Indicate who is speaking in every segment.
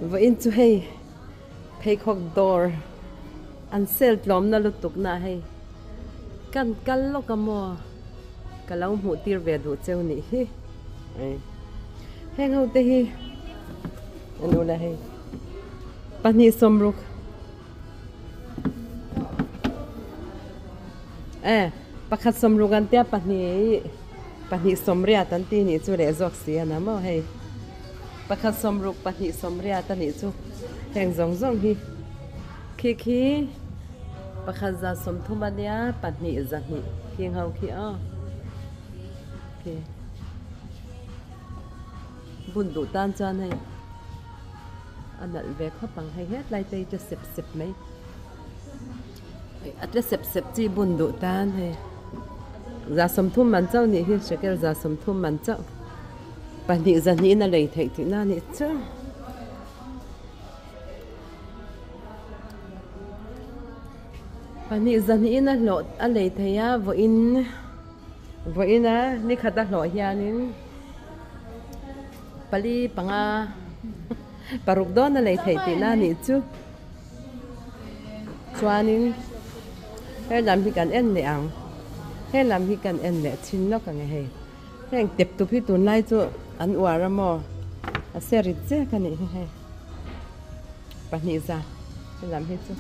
Speaker 1: Và in chú hay pay khóc door ăn sel lom na lutuk na hay kan lo ka mo kalau mu tir ve du cheu ni hi heng ho te hi anu la hay pani somruk pakhat somruk an tia pani somria tan ti ni chu le zok sia na mo hay pakhat somruk pani somria tan ni chu heng zong hi khi pakhat za som thumania pani zani heng ho khi okay bun du tan chan hay anal ve kho pang hay het lai te cho sep mai atle sep chi bun du tan hay za som thum man chau ni hi shekel za som thum man chau pani zani na lei thei ti na ni chu pani zani na lo a lei theya vo in a ni khata lo hianin pali panga paruk don na lei thei ti na ni chu chuanin he lam hi kan en le ang he lam hi kan en le chin lo ka nge he heng tep tu phi tun lai chu an wara mo a serit che ka ni he pani za he lam hi chu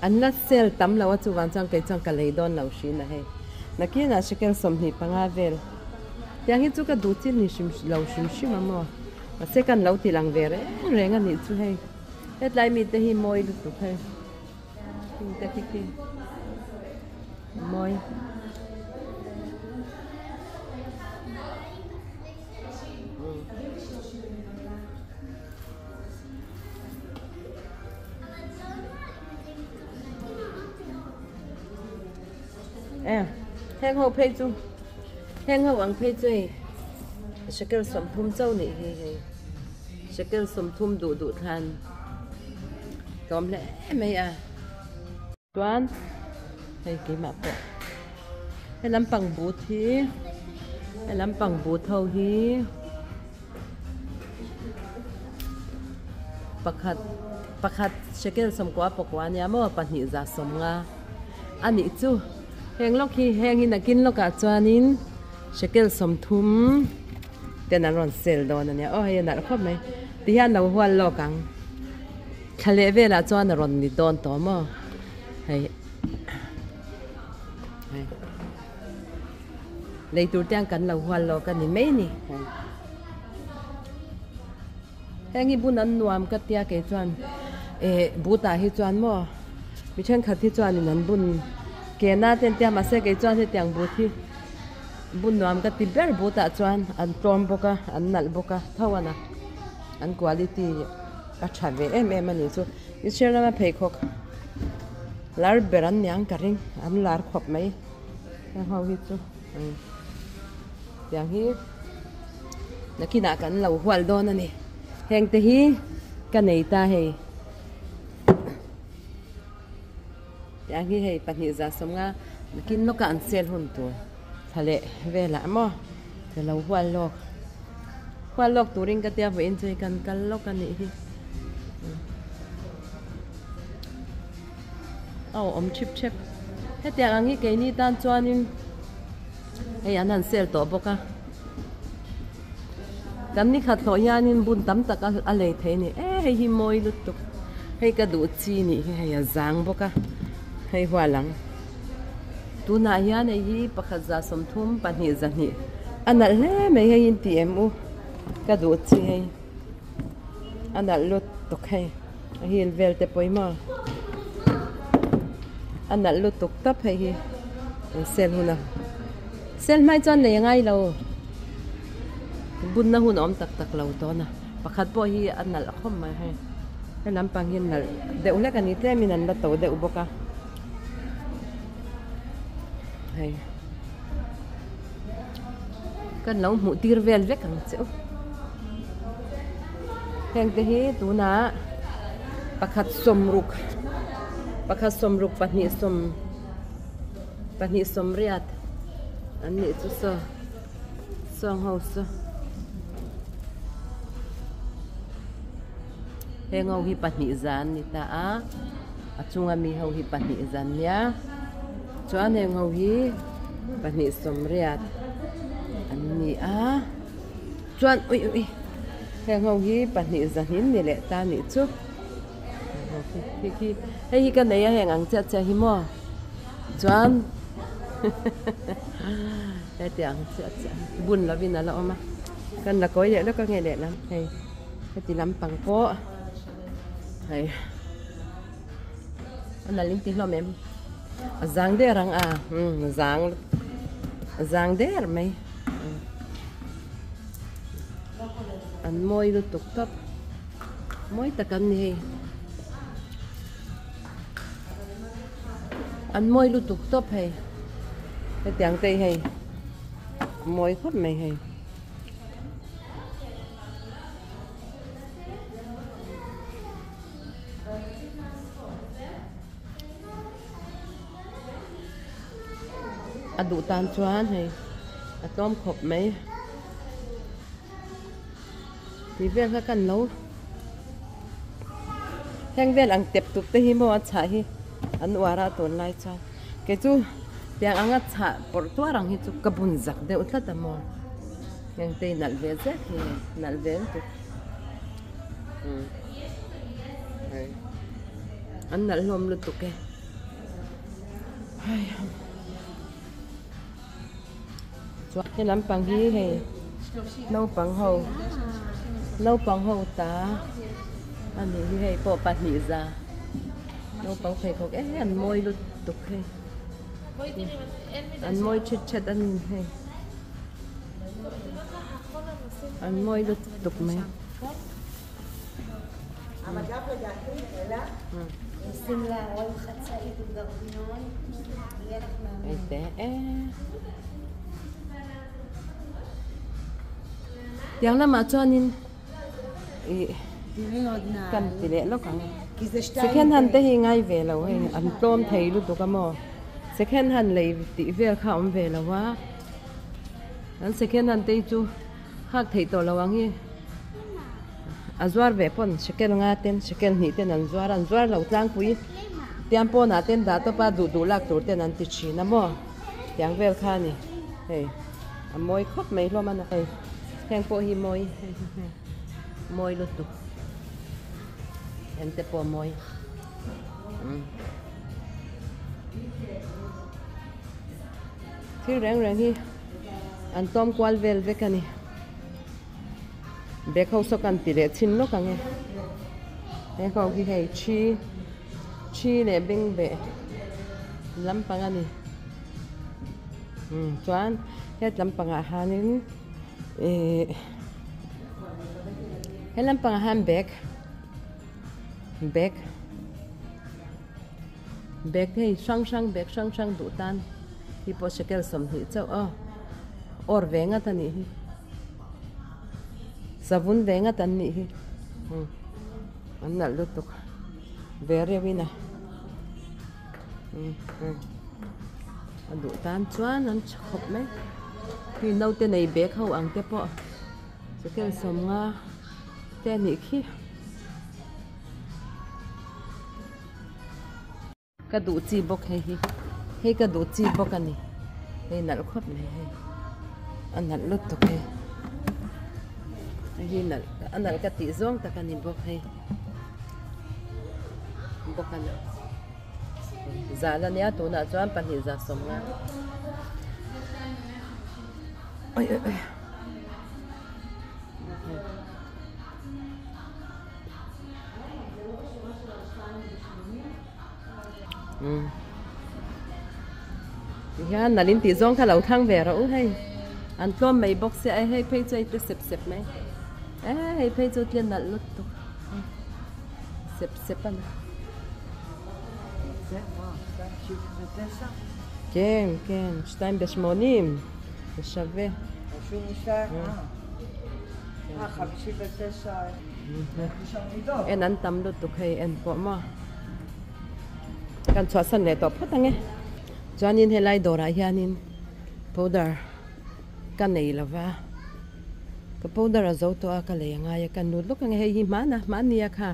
Speaker 1: an la sel tam lawa chu wan chang ke chang ka lei don lo shi na he nakina shekel som ni panga vel yang hi chu ka du chin ni shim ma mo a second lo ti lang ve reng ani chu he het lai mi te hi moi lu tu he te ki moi heng ho phê chu heng ho ang phê chu shekel som thum châu ni he shekel som thum du than tom le mai toán hay cái map po hay lam pang bu thi hay lam pang bu thâu hi pakhat shekel som kwa pokwa nya mo pani za som nga ani chu heng lok hi heng in akin loka chuanin shekel som thum ten aron sel don ania hay na khop mai ti han lo hwal lokang khale vela chuan ron ni don to mo hay leitur tiang kan lo hwal lo kan ni mai ni hengi bunan nuam ka tia ke chuan buta hi chuan mo mi chen khat hi chuan in an bun ke na ten tia ma se ke chuan he tiang bu thi bun nuam ka ti ber buta chuan an tom boka an nal boka thawana an quality a thave em ani chu i shera ma phei khok lar beran nyang karing an lar khop mai ha hi chu yang hi nakina kan lo hwal don ani heng te hi ka nei ta he yang hi he pani za som nga nakin no ka an sel hun tu thale vela mo te lo hwal lok turing ka tia ve in chei kan kal lok ani hi om chip he tia ang hi ke ni tan chuanin hey anan sel to boka kan ni khat tho hianin bun tam tak a lei the ni hei hi moi lut tuk hei ka du chi ni hei a zang boka hei hwalang tu na hian hi pakhat za som thum pani zani anal le me hei in tmu ka du chi hei anal lut tuk hei hil vel te poima anal lut tuk tap hei hi sel huna sel mai chon le ngai lo bun na hun om tak lo to na pakhat po hi anal khom mai he lam pang hin nal de ule kan ni tle min an la to de uboka hay kan lo mu tir vel vek ang cheu heng te hi tu na pakhat somruk pani som riat anh nhị chú sơ song hậu sơ he ngau hi pahnih zan ni ta a chunga mi ho hi pahnih zan nia chuan he ngau hi pahnih somriat an ni a chuan ui he ngau hi pahnih zan hin ni le ta ni chu hi cái này hẹn ăn chết chết hi mo chuan cái tiếng chết chết buồn là vì nó là mà cần là có vậy đó có nghe đẹp lắm hay cái tí lắm bằng phố hay anh là linh tính lo em giang đê răng giang đê mày anh môi lu tục tấp môi ta cần gì anh môi lu tục tấp hay cái tiếng tây hay môi khóc mày hay đủ tan choán hay tôm khop mấy thì viên các cần lâu hang viên ăn tiếp tục tới hi mo chả hi ăn uara tồn lại cho cái chú tiếng ăn ngắt chả bỏ tua rằng hi chú kabun giặc đều tất cả mò hang tây nặn về rất hi nặn về tu ăn nặn lom luôn tu cái cái lắm bằng hi hay nấu bằng hầu ta anh ấy hay bỏ bát nị ra nấu bằng phải có cái ăn môi luôn tục hay ăn môi chết chết ăn hay ăn môi luôn tục mày tiếng là mà cho nên cần tỷ lệ lúc càng second hand tới ngay về là hay ăn tôm thấy lúc tụi cái mò second hand lấy tỷ về khám về là quá ăn second hand tới chú khác thấy tổ là anh ấy azwar về pon second nga tên second ni tên azwar lâu trang pui tiêm pon na tên đã to pa đủ lạc tổ tên ăn tichi na mò tiếng về khá nè hey môi khóc mấy lo mà này hang po hi môi luôn tục em te po môi thì rang hi ăn tôm qual vel ve cani bé khâu so can tỉ lệ chín lúc càng nghe bé khâu khi hay chi để binh bể lắm bằng anh choán hết lắm bằng hà nên hết lắm bằng ham bag hay sang bag sang đủ tan thì po sẽ kêu sầm hữu châu or về ngắt anh ấy sabun về ngắt anh ấy anh nãy lúc tục về rồi vina đủ tan choán anh chọc mấy thì nấu tên này bé khâu ăn tiếp bỏ sẽ kêu sầm nga tên này khi cái đủ chi bốc hay cái đủ chi bốc anh này nãy khóc này anh nãy lúc tục hay nãy anh nãy cái tí giông ta cái này bốc hay bốc anh giá là nhá tụi nó cho anh bán hiện giá sầm nga ôi ya nãy linh tí giông cái lẩu thang về rồi hay ăn tôm mấy bốc sẽ hay phải chơi tới sẹp mấy hay phải chơi tiền nãy lúc tục sẹp anh כן, כן, 2.80 זה שווה.
Speaker 2: 59.
Speaker 1: אין אין טעם לא תוקעי, אין פה מה. כאן צועסן לטופ, אתה nghe. cho nên hay lai đồ lại nha nên powder kan nei lova ka powder a zo to a ka le nga ya kan nut lok ang hei ma nia kha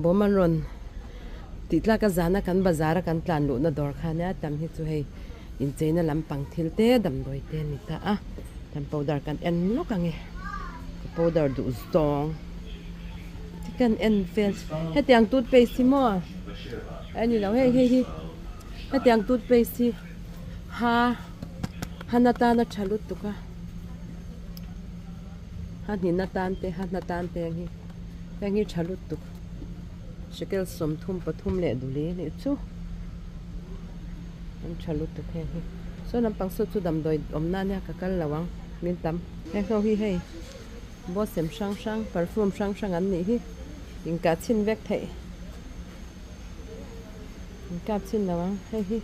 Speaker 1: bomaron titla ka zana kan bazar kan tlan lu na dor kha nya tam hi chu hei in cheina lampang thil te dam doi te ni ta a tam powder kan en lok ang ka powder du stong ti kan en fel he tiang toothpaste mo ani lo hei he tiang toothpaste hanata na chalut tu ka hanatan te ang hi chalut tu shikel som thum pathum le duli ni chu an chalut tu he so nam pang so chu dam doi omna nya ka kal lawang min tam he ho hi hei bo sem sang perfume sang an ni hi in ka chin vek thei in ka chin lawang hei hi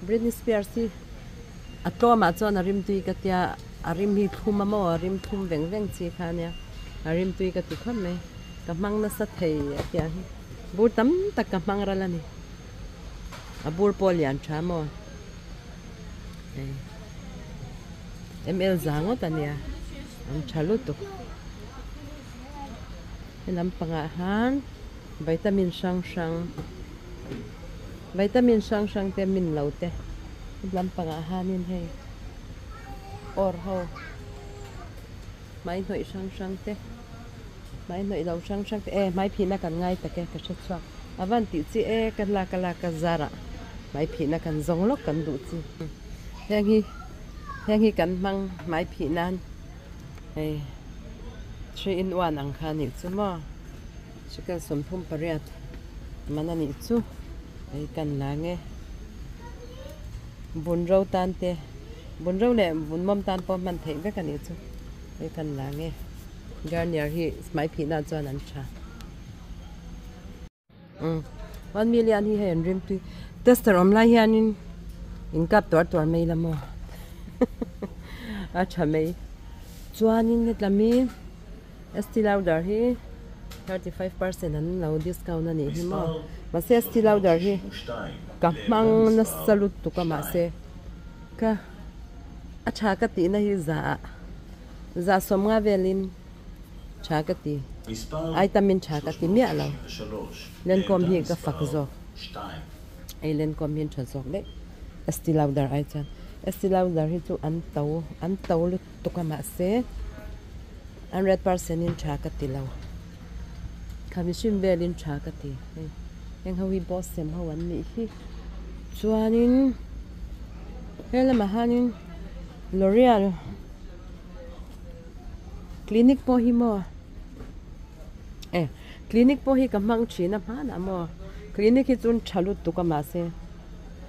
Speaker 1: Britney Spears hi atlo ma chon arim tui ka tia arim hi thum mo arim thum veng chi kha nya arim tui ka ti kham me ka mang na sa thei tia hi bur tam tak ka mang ra la ni abur pol yan cha mo ml zango tania am chalu tu enam pangahan vitamin sang te min laute lam pangahan in hei or ho mai noi sang te mai noi lau sang te mai phina kan ngai ta ke ka chwa avan ti chi kan la ka zara mai phina kan zong lok kan du chi heng hi kan mang mai phinan ei 3 in 1 ang khani chu mo sikal som thum pariat manani chu ei kan la nge bun rau tan te bun rau le bun mom tan pom man thei ve kan ni chu ei kan la nge Garnier hi mai phina chuan an tha 1 million hi hen rim tu tester om lai hianin in kap tor mai la mo a tha mai chuanin net lami Estee Lauder hi 35% an lo discount ani hi mo ma se Estee Lauder hi ka mang na salut tu ka ma se ka a tha ka ti na hi za som nga velin chakati vitamin chakati mi alo len kom hi ka fak zo ai len kom hin tha zok le Estee Lauder ai chan Estee Lauder hi chu an tau lu tu ka ma se 100% in chakati lo kamishin belin chakati eng hawi boss sem hawan mi hi chuanin hela mahanin L'Oreal clinic po hi mo clinic po hi kamang china ma na mo clinic hi chun chalut tu ka ma se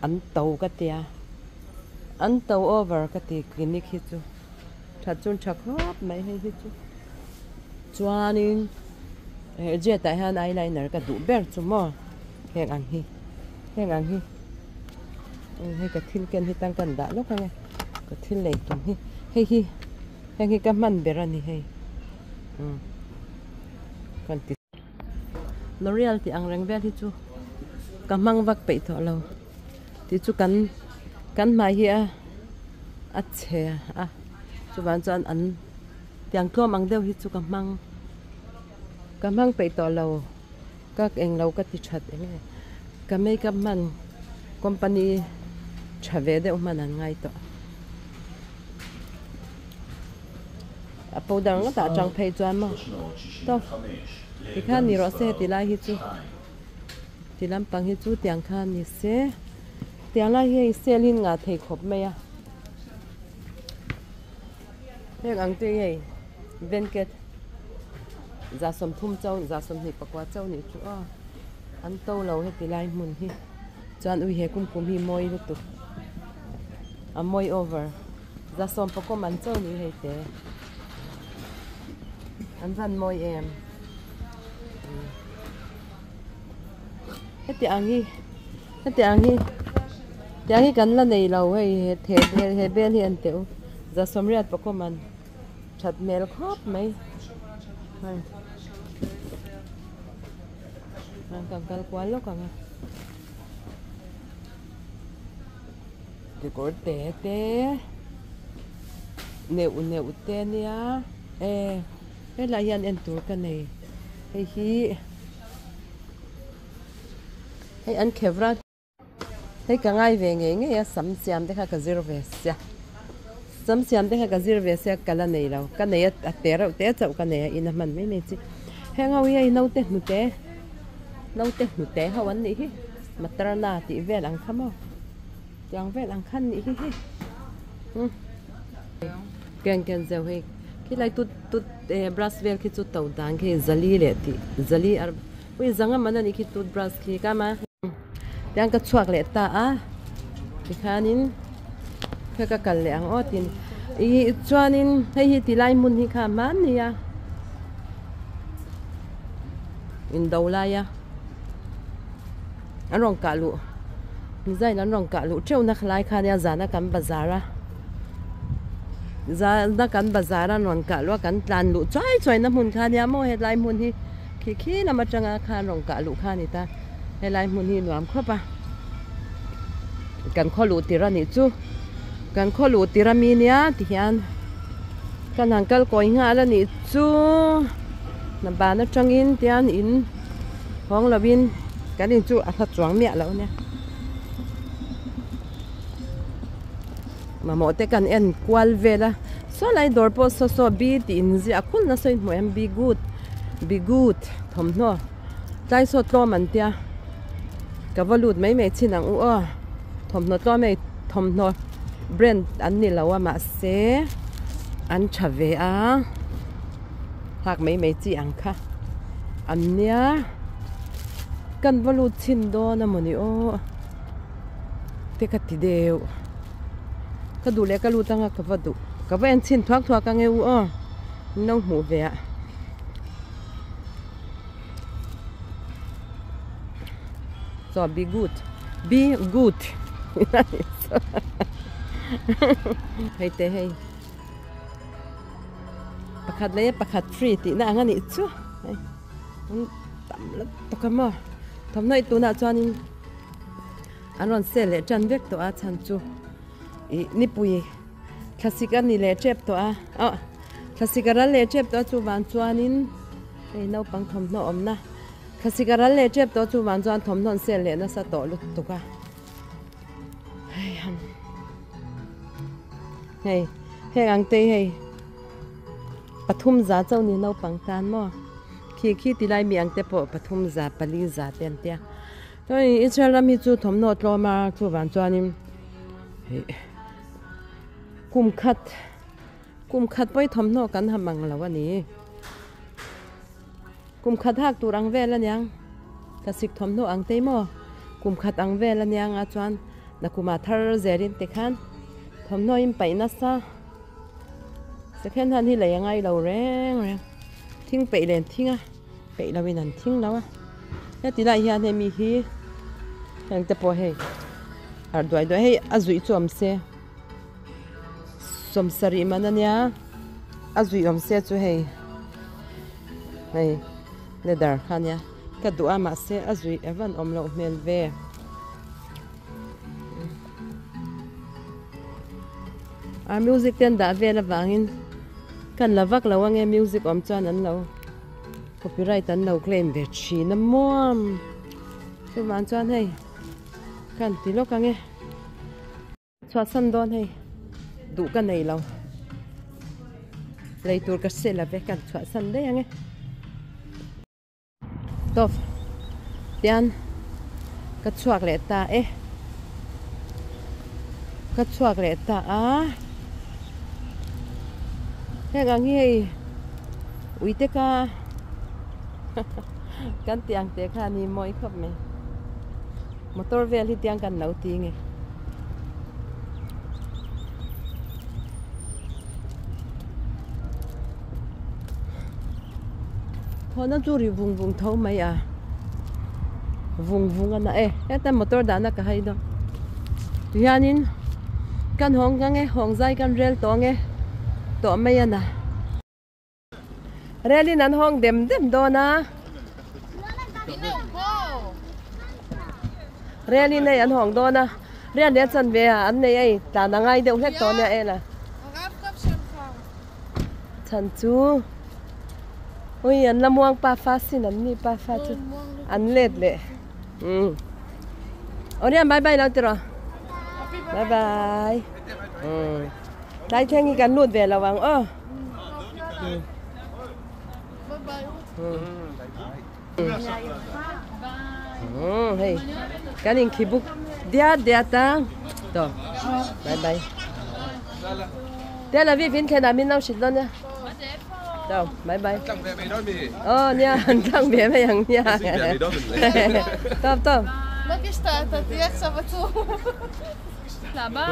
Speaker 1: an tau ka tia an tau over ka ti clinic hi chu tha chun chakhop mai hi chu chuanin je ta han eyeliner ka du ber chu mo heng ang hi he ka thil ken hi tang kan da lo ka ka thil le tum hi hi heng hi ka man berani hei kan ti L'Oreal ti ang reng vel hi chu kamang vak pe tho lo ti chu kan mai hi a che chu ban chan an tiang tlom ang deuh hi chu kamang pe to lo ka eng lo ka ti that eng ka makeup man company chave de man an ngai to a powder nga ta chang phei chuan mo to ti khan ni ro se ti lai hi chu ti lam pang hi chu tiang khan ni se tiang lai hi selin nga thei khop me ya heng ang te hei venket za som thum chau za som ni pakwa chau ni chu an to lo he ti lai mun hi chuan ui he kum hi moi lu tu a moi over za som pako man chau ni hei te an zan moi em heti angi kan la nei lo hei he bel hi an teu za som riat pako man chat mel khop mai ang kal kwalo ka nga ti korte te neu te nia la hian en tur ka nei hi an khevra hei ka ngai ve nge ya sam siam de kha ka zir ve sia sam siam de kha ka zir ve sia kala nei lo ka nei a te ro te chau ka nei in man me chi he ngau ye nau te nu te hawan ni hi matrana ti vel ang khamo yang vel ang khan ni hi ken zeu he ki lai tut brush vel ki chu tau dang ki zali le ti zali ar ui zanga mana ni ki tut brush ki ka ma yang ka chuak le ta a ti khanin ka kal le ang otin i chuanin hei hi ti lai mun hi kha man ni ya in daula ya anong ka lu zai nan rong ka lu treu na khlai kha ya zana kan bazara na kan bazara non ka lu kan tlan lu choi na mun kha ya mo he lai mun hi khi na ma changa kha rong ka lu kha ni ta he lai mun hi nuam khopa kan kho lu tira ni chu kan kho lu tira mi nia ti hian kan hangkal koi nga la ni chu na ba na changin tian in hong lawin kan in chu a tha chuang mia lo ne mà mỗi cái cần en qual về là số lại door post so bi tin gì à kun na soin moem be good thom no tai so to man tia ka valut mai me chin ang u thom no to me thom no brand an ni lawa ma se an chave a hak mai me chi ang kha an nia kan valut chin do na moni o te ka ti deu ka du le ka lu tanga ka vadu ka ven chin thuak ka nge u nong mu ve a so be good hei te hei pakhat le pakhat free ti na ngani chu hei tam la to ka ma thom noi tu na chuanin anon se le chan vek to a chan chu ni pui thlasik ani le chep to a thlasik ara le chep to chu wan chuanin ei no pang thom no om na thlasik ara le chep to chu wan chuan thom non sel le na sa to lut tu ka hei ang te hei pathum za chau ni no pang tan mo khi ti lai mi ang te po pathum za pali za ten tia toi israel mi chu thom no tlo ma chu wan chuanin kum khat poi thom no kan hamang lawa ni kum khat hak turang ve la nyang ta sik thom no ang te mo kum khat ang ve la nyang a chuan na kuma thar zerin te khan thom no im pai na sa second han hi le ngai lo reng thing pe len thinga pe lawin an thing lawa ya ti lai hian he mi hi hang te po he ar doi hei azui chom se som sari manania azui om se chu hei leather khania ka du ama se azui evan om lo mel ve a music ten da ve la wangin kan lavak lawange music om chan an lo copyright an lo claim ve chi na mom chu man chan hei kan ti lo ka nge chwa san don hei du ka nei lo lei tur ka se la ve kan chwa san de nge tof tian ka chuak le ta ka chuak le ta he gang hi uite ka kan tiang te kha ni moi khop me motor vel hi tiang kan lau ti nge thona churi vung thau mai vung ana eta motor da na ka hai do tuyanin kan hong gang hong zai kan rel to nge to mai ana relin an hong dem do na relin nei an hong do na rian de chan ve an nei ai ta na ngai de hlek to ne la Chan chu. Ui an lamuang pa fa sin an ni pa fa chu. An let le. Onian bye bye nào tiro. Bye bye. Dai thangi kan lut ve lawang o. Hey. Kaning kibuk dia tang. To. Bye bye. Dia là vi vin kena min nau sit lo nha. Đâu, bye bye. Nha, trăng bể mấy thằng nha. Top top.
Speaker 2: Lo que está, tia que estava tu. Là ba.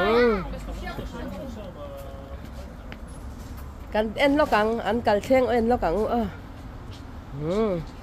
Speaker 1: Kan en lo kang, an kal theng en lo kang